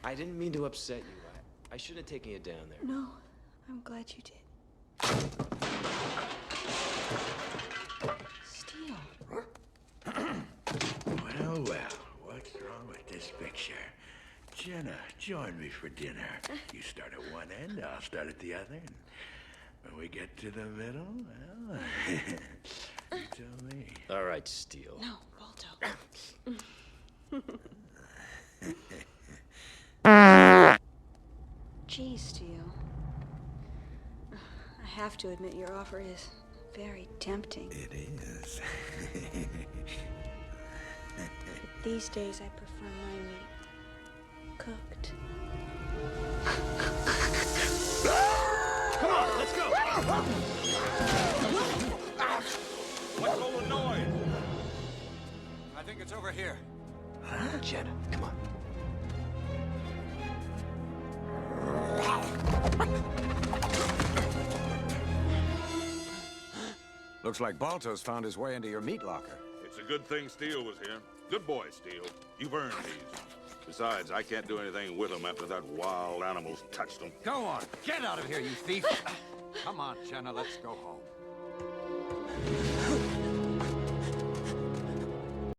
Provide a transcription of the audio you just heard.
I didn't mean to upset you. I shouldn't have taken you down there. No, I'm glad you did. Steel. Well, what's wrong with this picture? Jenna, join me for dinner. You start at one end, I'll start at the other. And when we get to the middle, well, you tell me. All right, Steel. No, Balto. Gee, Steel. I have to admit your offer is very tempting. It is. But these days I prefer my meat cooked. Come on, let's go! What's all the noise? I think it's over here. Jenna, come on. Looks like Balto's found his way into your meat locker. It's a good thing Steele was here. Good boy, Steele. You've earned these. Besides, I can't do anything with them after that wild animals touched them. Go on, get out of here, you thief! Come on, Jenna, let's go home.